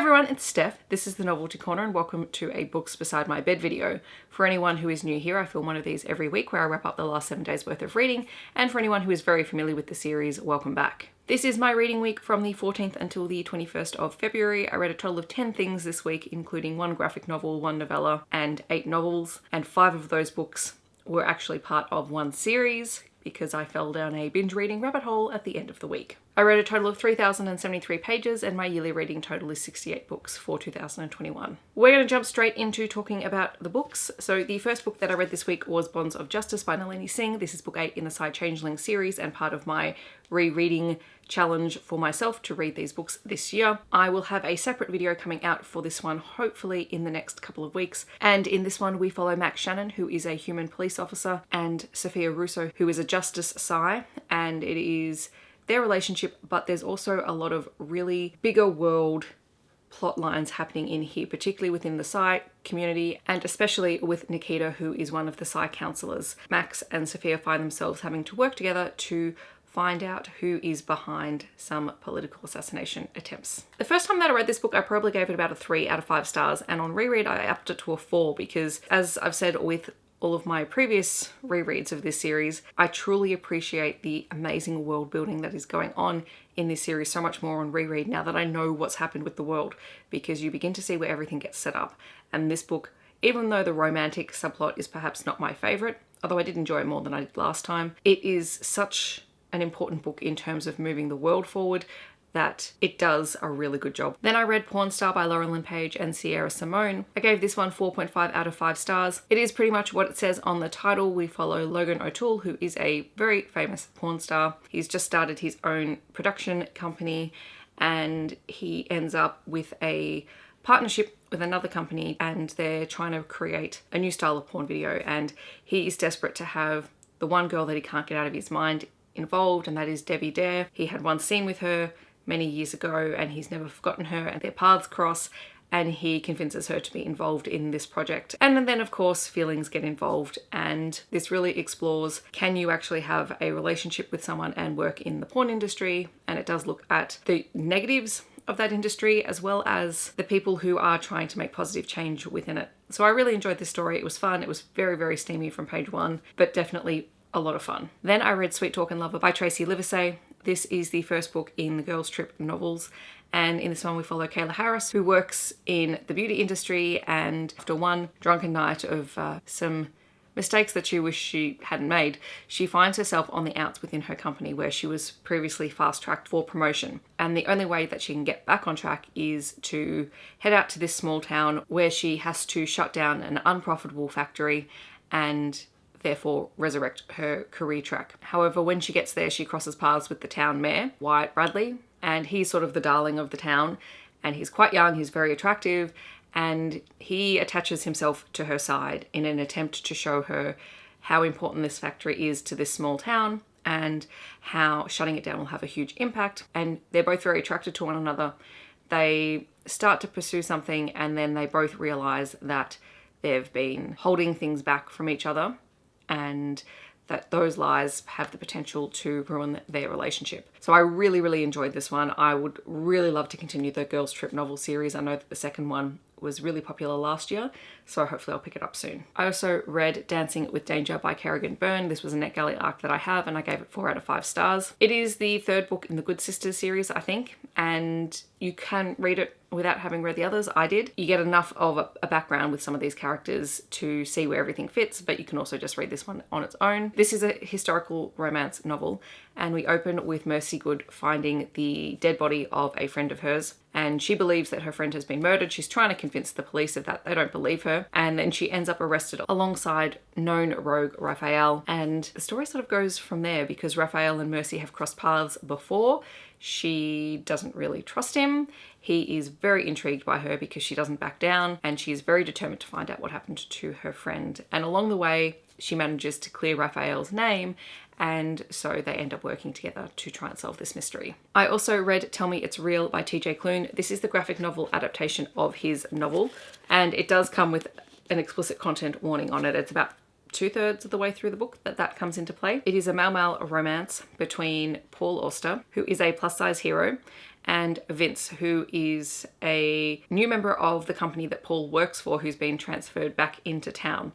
everyone, it's Steph. This is the Novelty Corner and welcome to a Books Beside My Bed video. For anyone who is new here, I film one of these every week where I wrap up the last 7 days worth of reading, and for anyone who is very familiar with the series, welcome back. This is my reading week from the 14th until the 21st of February. I read a total of 10 things this week, including 1 graphic novel, 1 novella, and 8 novels, and 5 of those books were actually part of one series because I fell down a binge reading rabbit hole at the end of the week. I read a total of 3,073 pages and my yearly reading total is 68 books for 2021. We're going to jump straight into talking about the books. So the first book that I read this week was Bonds of Justice by Nalini Singh. This is book 8 in the Side Changeling series and part of my rereading challenge for myself to read these books this year. I will have a separate video coming out for this one, hopefully in the next couple of weeks. And in this one, we follow Max Shannon, who is a human police officer, and Sophia Russo, who is a justice Psy, and it is their relationship, but there's also a lot of really bigger world plot lines happening in here, particularly within the Psy community and especially with Nikita, who is one of the Psy counselors. Max and Sophia find themselves having to work together to find out who is behind some political assassination attempts. The first time that I read this book, I probably gave it about a 3 out of 5 stars, and on reread I upped it to a 4 because, as I've said with all of my previous rereads of this series, I truly appreciate the amazing world building that is going on in this series so much more on reread now that I know what's happened with the world, because you begin to see where everything gets set up. And this book, even though the romantic subplot is perhaps not my favourite, although I did enjoy it more than I did last time, it is such an important book in terms of moving the world forward that it does a really good job. Then I read Porn Star by Lauren Lynn Page and Sierra Simone. I gave this one 4.5 out of 5 stars. It is pretty much what it says on the title. We follow Logan O'Toole, who is a very famous porn star. He's just started his own production company and he ends up with a partnership with another company and they're trying to create a new style of porn video, and he is desperate to have the one girl that he can't get out of his mind involved, and that is Debbie Dare. He had one scene with her many years ago and he's never forgotten her, and their paths cross and he convinces her to be involved in this project. And then of course feelings get involved, and this really explores, can you actually have a relationship with someone and work in the porn industry? And it does look at the negatives of that industry as well as the people who are trying to make positive change within it. So I really enjoyed this story. It was fun. It was very, very steamy from page 1, but definitely a lot of fun. Then I read Sweet Talkin' Lover by Tracy Livesey. This is the first book in the Girls Trip novels, and in this one we follow Kayla Harris, who works in the beauty industry, and after one drunken night of some mistakes that she wished she hadn't made, she finds herself on the outs within her company where she was previously fast-tracked for promotion. And the only way that she can get back on track is to head out to this small town where she has to shut down an unprofitable factory and therefore resurrect her career track. However, when she gets there, she crosses paths with the town mayor, Wyatt Bradley, and he's sort of the darling of the town, and he's quite young, he's very attractive, and he attaches himself to her side in an attempt to show her how important this factory is to this small town and how shutting it down will have a huge impact. And they're both very attracted to one another. They start to pursue something and then they both realize that they've been holding things back from each other, and that those lies have the potential to ruin their relationship. So I really, really enjoyed this one. I would really love to continue the Girls Trip novel series. I know that the second one was really popular last year, so hopefully I'll pick it up soon. I also read Dancing with Danger by Kerrigan Byrne. This was a NetGalley arc that I have and I gave it 4 out of 5 stars. It is the 3rd book in the Good Sisters series, I think, and you can read it without having read the others. I did. You get enough of a background with some of these characters to see where everything fits, but you can also just read this one on its own. This is a historical romance novel, and we open with Mercy Good finding the dead body of a friend of hers, and she believes that her friend has been murdered. She's trying to convince the police of that. They don't believe her, and then she ends up arrested alongside known rogue Raphael, and the story sort of goes from there because Raphael and Mercy have crossed paths before. She doesn't really trust him. He is very intrigued by her because she doesn't back down, and she is very determined to find out what happened to her friend. And along the way, she manages to clear Raphael's name, and so they end up working together to try and solve this mystery. I also read Tell Me It's Real by TJ Klune. This is the graphic novel adaptation of his novel, and it does come with an explicit content warning on it. It's about 2/3 of the way through the book that comes into play. It is a male-male romance between Paul Auster, who is a plus-size hero, and Vince, who is a new member of the company that Paul works for, who's been transferred back into town.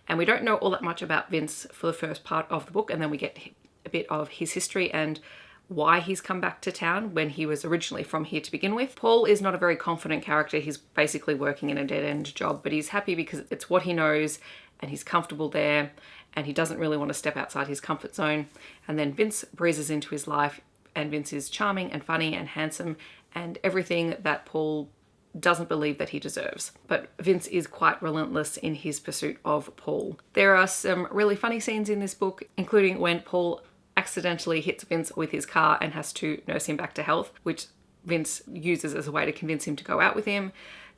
And we don't know all that much about Vince for the first part of the book, and then we get a bit of his history and why he's come back to town when he was originally from here to begin with. Paul is not a very confident character. He's basically working in a dead-end job, but he's happy because it's what he knows and he's comfortable there, and he doesn't really want to step outside his comfort zone. And then Vince breezes into his life, and Vince is charming and funny and handsome and everything that Paul doesn't believe that he deserves. But Vince is quite relentless in his pursuit of Paul. There are some really funny scenes in this book, including when Paul accidentally hits Vince with his car and has to nurse him back to health, which Vince uses as a way to convince him to go out with him.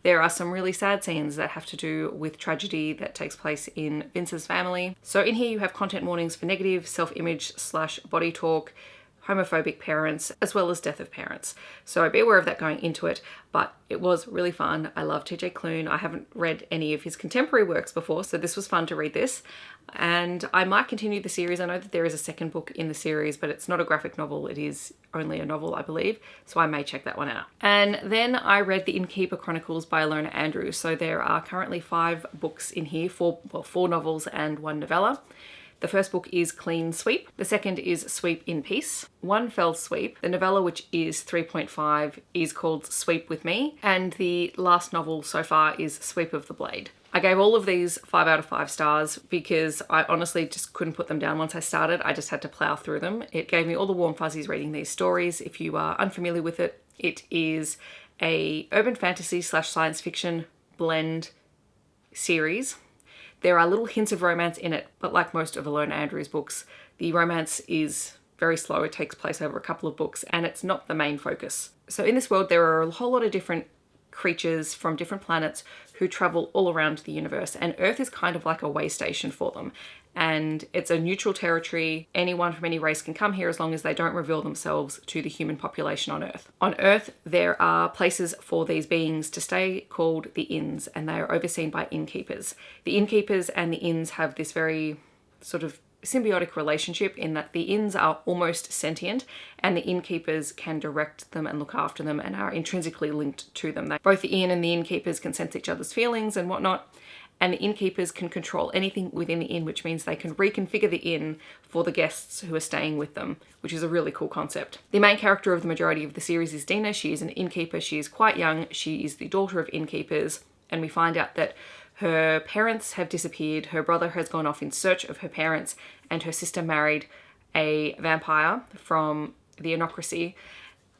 There are some really sad scenes that have to do with tragedy that takes place in Vince's family. So in here you have content warnings for negative self-image / body talk, homophobic parents, as well as death of parents. So be aware of that going into it, but it was really fun. I love TJ Klune. I haven't read any of his contemporary works before, so this was fun to read this. And I might continue the series. I know that there is a second book in the series, but it's not a graphic novel. It is only a novel, I believe. So I may check that one out. And then I read The Innkeeper Chronicles by Alona Andrews. So there are currently 5 books in here, 4 novels and 1 novella. The first book is Clean Sweep. The second is Sweep in Peace. One Fell Sweep. The novella, which is 3.5, is called Sweep with Me. And the last novel so far is Sweep of the Blade. I gave all of these 5 out of 5 stars because I honestly just couldn't put them down once I started. I just had to plow through them. It gave me all the warm fuzzies reading these stories. If you are unfamiliar with it, it is a urban fantasy / science fiction blend series. There are little hints of romance in it, but like most of Alona Andrews' books, the romance is very slow. It takes place over a couple of books and it's not the main focus. So in this world, there are a whole lot of different creatures from different planets who travel all around the universe, and Earth is kind of like a way station for them. And it's a neutral territory. Anyone from any race can come here as long as they don't reveal themselves to the human population on Earth. On Earth, there are places for these beings to stay called the inns, and they are overseen by innkeepers. The innkeepers and the inns have this very sort of symbiotic relationship in that the inns are almost sentient and the innkeepers can direct them and look after them and are intrinsically linked to them. Both the inn and the innkeepers can sense each other's feelings and whatnot, and the innkeepers can control anything within the inn, which means they can reconfigure the inn for the guests who are staying with them, which is a really cool concept. The main character of the majority of the series is Dina. She is an innkeeper. She is quite young. She is the daughter of innkeepers, and we find out that her parents have disappeared, her brother has gone off in search of her parents, and her sister married a vampire from the Anocracy,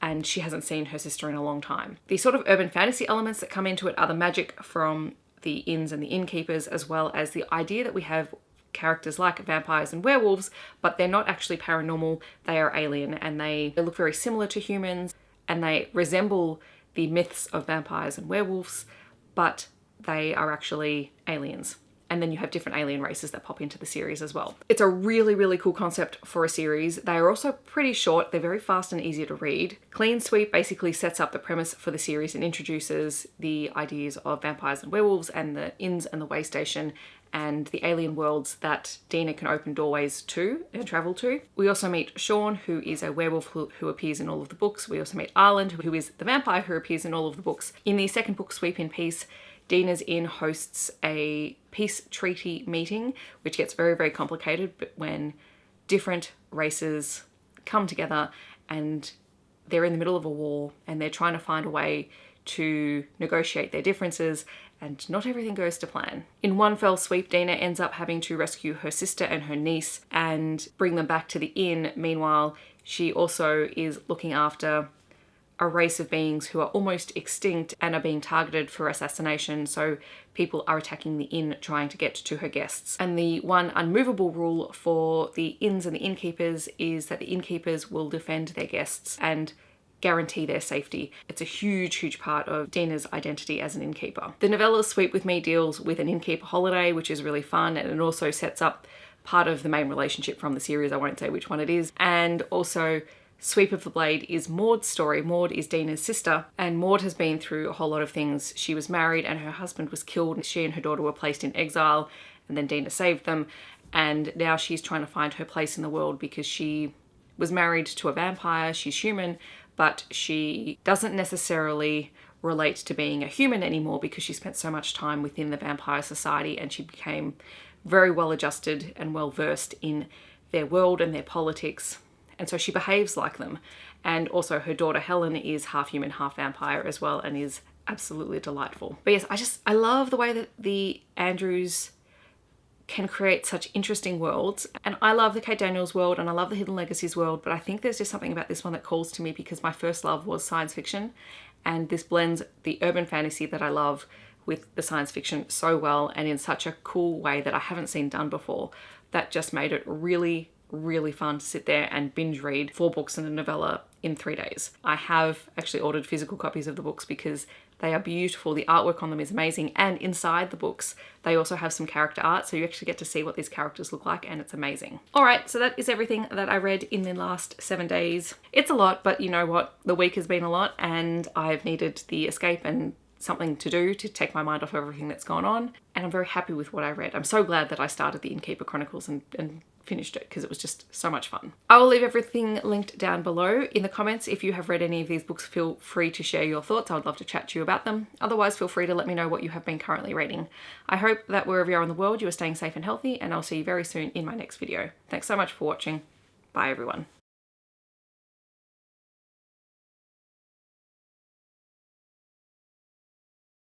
and she hasn't seen her sister in a long time. The sort of urban fantasy elements that come into it are the magic from the inns and the innkeepers, as well as the idea that we have characters like vampires and werewolves, but they're not actually paranormal, they are alien, and they look very similar to humans, and they resemble the myths of vampires and werewolves, but they are actually aliens. And then you have different alien races that pop into the series as well. It's a really, really cool concept for a series. They are also pretty short. They're very fast and easy to read. Clean Sweep basically sets up the premise for the series and introduces the ideas of vampires and werewolves and the inns and the way station and the alien worlds that Dina can open doorways to and travel to. We also meet Sean, who is a werewolf who appears in all of the books. We also meet Arland, who is the vampire who appears in all of the books. In the second book, Sweep in Peace, Dina's Inn hosts a peace treaty meeting, which gets very, very complicated, but when different races come together and they're in the middle of a war and they're trying to find a way to negotiate their differences, and not everything goes to plan. In one fell sweep, Dina ends up having to rescue her sister and her niece and bring them back to the inn. Meanwhile, she also is looking after a race of beings who are almost extinct and are being targeted for assassination, so people are attacking the inn trying to get to her guests. And the one unmovable rule for the inns and the innkeepers is that the innkeepers will defend their guests and guarantee their safety. It's a huge, huge part of Dina's identity as an innkeeper. The novella Sweep with Me deals with an innkeeper holiday, which is really fun, and it also sets up part of the main relationship from the series. I won't say which one it is. And also Sweep of the Blade is Maud's story. Maud is Dina's sister, and Maud has been through a whole lot of things. She was married and her husband was killed. She and her daughter were placed in exile, and then Dina saved them, and now she's trying to find her place in the world because she was married to a vampire. She's human, but she doesn't necessarily relate to being a human anymore because she spent so much time within the vampire society, and she became very well adjusted and well versed in their world and their politics. And so she behaves like them. And also her daughter Helen is half human, half vampire as well, and is absolutely delightful. But yes, I love the way that the Andrews can create such interesting worlds. And I love the Kate Daniels world and I love the Hidden Legacies world, but I think there's just something about this one that calls to me because my first love was science fiction, and this blends the urban fantasy that I love with the science fiction so well and in such a cool way that I haven't seen done before. That just made it really, really fun to sit there and binge read 4 books and a novella in 3 days. I have actually ordered physical copies of the books because they are beautiful. The artwork on them is amazing. And inside the books, they also have some character art. So you actually get to see what these characters look like, and it's amazing. All right, so that is everything that I read in the last 7 days. It's a lot, but you know what? The week has been a lot and I've needed the escape and something to do to take my mind off everything that's gone on. And I'm very happy with what I read. I'm so glad that I started the Innkeeper Chronicles and finished it because it was just so much fun. I will leave everything linked down below in the comments. If you have read any of these books, feel free to share your thoughts. I would love to chat to you about them. Otherwise, feel free to let me know what you have been currently reading. I hope that wherever you are in the world, you are staying safe and healthy, and I'll see you very soon in my next video. Thanks so much for watching. Bye everyone.